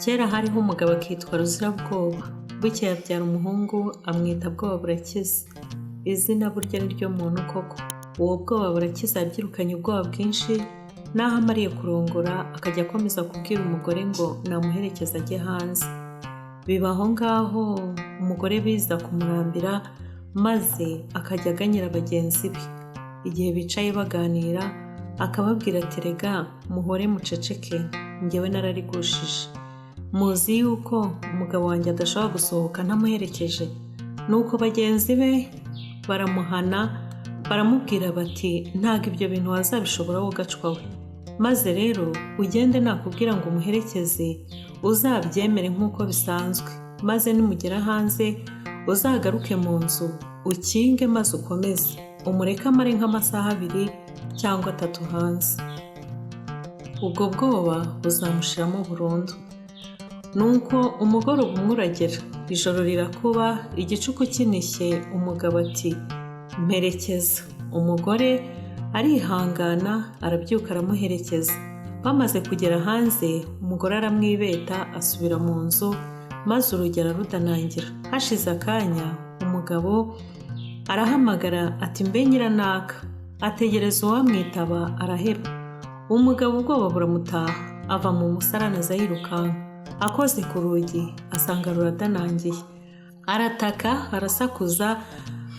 Kera hariho umugabo akitwa Ruzirabwoba, bukeye abyara umuhungu amwita Bwobaburakiza. Izina burya ni ryo muntu koko. Uwo Bwobaburakiza yabyirukanye ubwoba bwinshi, naho amariye kurongora akajya akomeza kubwira umugore ngo namuherekeza ajye hanze. Biba aho ngaho umugore biza kumurambira, maze akajya aganyira bagenzi be. Igihe bicaye baganira akababwira ati rega muhore muceceke, njyewe nararigushije. Muzi yuko umugabo wanjye adashobora gusohoka ntamuherekeje. Nuko bagenzi be baramuhana, baramubwira bati ntago ibyo bintu wazabishobora wowe gacwa we. Maze rero ugende nakubwira ngo umuherekeze uzabyemere nk'uko bisanzwe, maze nimugera hanze uzagaruke mu nzu ukinge maze ukomeze, umureke amare nk'amasaha 2 cyangwa 3 hanze. Ubwo bwoba buzamushiramo burundu. Nuko umugoroba umwe uragera, ijoro rirakuba, igicuku kinishye, umugabo ati mperekeza. Umugore arihangana arabyuka aramuherekeza. Bamaze kugera hanze umugore aramwibeta asubira mu nzu, maze urugero rudanangira. Hashize akanya umugabo arahamagara ati mbe nyiranaka, ategereza uwamwitaba araheba. Umugabo ubwoba buramutaha, ava mu musarane aza yirukanka. Akoze ku rugi asanga ruradanangiye, arataka arasakuza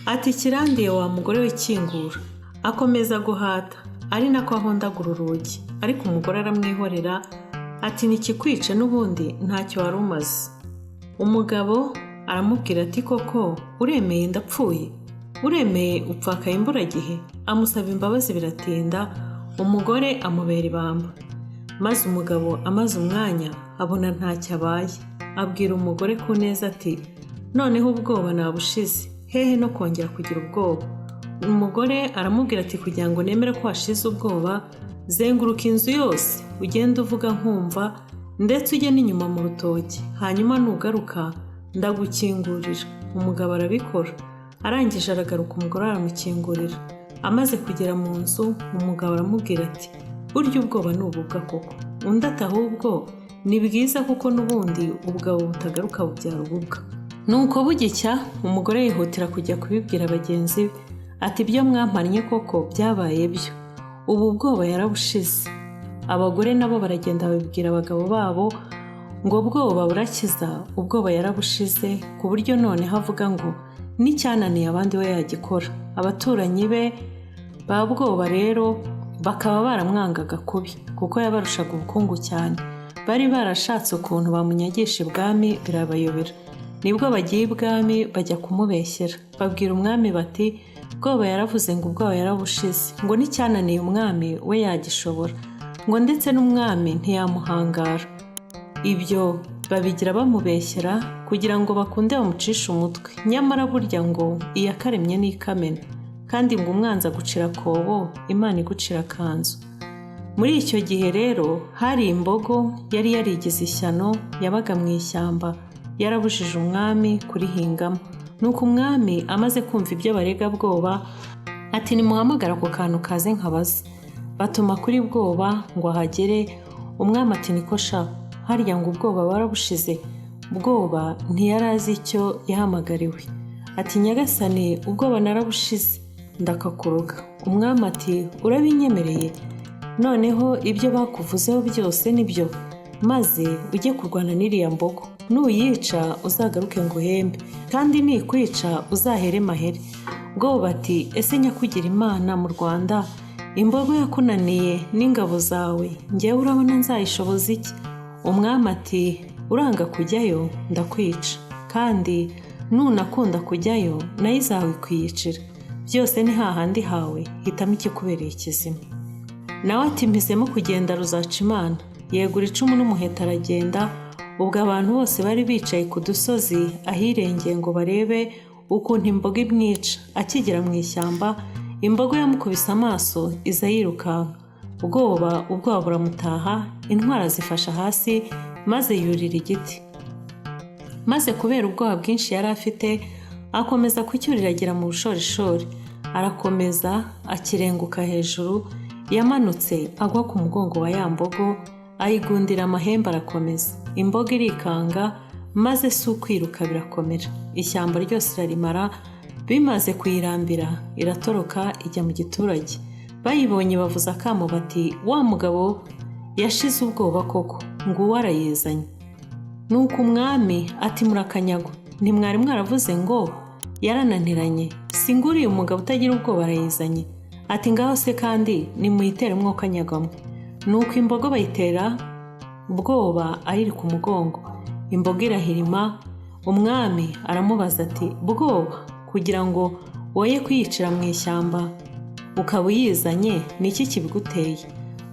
ati kirandiye wa mugore we kingura. Akomeza guhata ari nako ahondagura urugi, ariko umugore aramwihorera ati nikikwice n'ubundi ntacyo wari umaze. Umugabo aramubwira ati koko uremeye ndapfuye, uremeye upfakaye imburagihe? Amusaba imbabazi biratinda, umugore amubera ibamba. Maze umugabo amaze umwanya abona ntacyo abaye, abwira umugore ku neza ati noneho ubwoba nabushize, hehe no kongera kugira ubwoba. Umugore aramubwira ati kugira ngo nemere ko washize ubwoba, zenguruka inzu yose ugenda uvuga nkumva, ndetse ujye n'inyuma mu rutoki, hanyuma nugaruka ndagukingurira. Umugabo arabikora, arangije aragaruka, umugore aramukingurira. Amaze kugera mu nzu umugabo aramubwira ati burya ubwoba ni ububwa koko. Undi ati ahubwo ni bwiza kuko n'ubundi ubwabo butagaruka bubyara ububwa. Nuko bugicya umugore yihutira kujya kubibwira bagenzi be ati ibyo mwampannye koko byabaye byo, ubu bwoba yarabushize. Abagore nabo baragenda babibwira abagabo babo ngo bwoba burakiza, ubwoba yarabushize, ku buryo none havuga ngo n'icyananiye abandi we yagikora. Abaturanyi be ba bwoba rero bakaba baramwangaga kubi kuko yabarushaga ubukungu cyane. Bari barashatse ukuntu bamunyagisha ibwami birabayobera. Nibwo bagiye ibwami bajya kumubeshyera, babwira umwami bati bwoba yaravuze ngo ubwoba yarabushize, ngo n'icyananiye umwami we yagishobora, ngo ndetse n'umwami ntiyamuhangara. Ibyo babigira bamubeshyera kugira ngo bakunde bamucishe umutwe. Nyamara burya ngo iyakaremye n'ikamena, kandi ngo umwanzi agucira kobo, Imana igucira kanzu. Muri icyo gihe rero hari imbogo yari yarigize ishyano, yabaga mu ishyamba, yarabujije umwami kurihingamo. Nuko umwami amaze kumva ibyo barega bwoba ati nimuhamagara ako kantu kaze nkabaze. Batuma kuri bwoba ngo ahagere. Umwami ati niko sha, harya ngo ubwoba barabushize? Bwoba ntiyarazi icyo yahamagariwe. Ati nyagasani ubwoba narabushize, ndakakuroga. Umwami ati urabinyemereye? Noneho ibyo bakuvuzeho byose nibyo, maze ujye kurwana n'iriya mbogo, nuyica uzagaruke ngo uhembe, kandi nikwica uzahere mahere. Bwoba ati ese nyakugira Imana mu Rwanda, imbogo yakunaniye n'ingabo zawe, njyewe urabona nzayishoboza iki? Umwami ati uranga kujyayo ndakwica, kandi nunakunda kujyayo nayo izawe kwiyicira. Byose ni hahandi hawe, hitamo ikikubereye kizima. Nawe ati mpisemo kugenda ruzaca Imana. Yegura icumu n'umuheta aragenda. Ubwo abantu bose bari bicaye ku dusozi ahirengeye ngo barebe ukuntu imbogo imwica. Akigera mu ishyamba imbogo yamukubise amaso iza yirukanka. Ubwoba buramutaha, intwara zifasha hasi, maze yurira igiti. Maze kubera ubwoba bwinshi yari afite, akomeza kucyurira agera mu bushorishori. Arakomeza akirenguka hejuru, yamanutse agwa ku mugongo wa ya mbogo, ayigundira amahembe arakomeza. Imboga irikanga maze si ukwiruka birakomera. Ishyamba ryose irarimara, bimaze kuyirambira iratoroka ijya mu giturage. Bayibonye bavuza akamo bati wa mugabo yashize ubwoba koko, nguwo arayizanye. Nuko umwami ati murakanyagwa, ntimwari mwaravuze ngo yarananiranye? Singuriye umugabo utagira ubwoba arayizanye. Ati ngaho se kandi nimuyitere mwokanyagwamo. Nuko imbogo bayitera ubwoba ayiri ku mugongo. Imboga irahirima, umwami aramubaza ati bwoba, kugira ngo woye kwiyicira mu ishyamba ukaba uyizanye niki kibiguteye?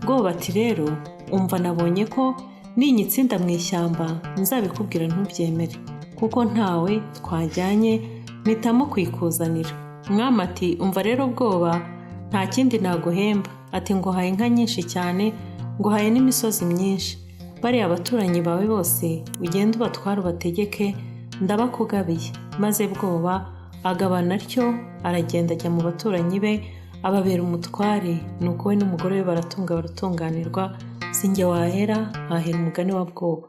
Bwoba ati rero umva, nabonye ko ninyitsinda mu ishyamba nzabikubwira ntubyemere, kuko ntawe twajyanye mpitamo kwikuzanira. Umwami ati umva rero bwoba, nta kindi naguhemba. Ati nguhaye inka nyinshi cyane, nguhaye n'imisozi myinshi. Bariya abaturanyi bawe bose ugende ubatware ubategeke, ndabakugabiye. Maze bwoba agabana atyo, aragenda ajya mu baturanyi be ababera umutware. Nuko we n'umugore we baratunga baratunganirwa. Sinjye wahera hahera umugani wa bwoba.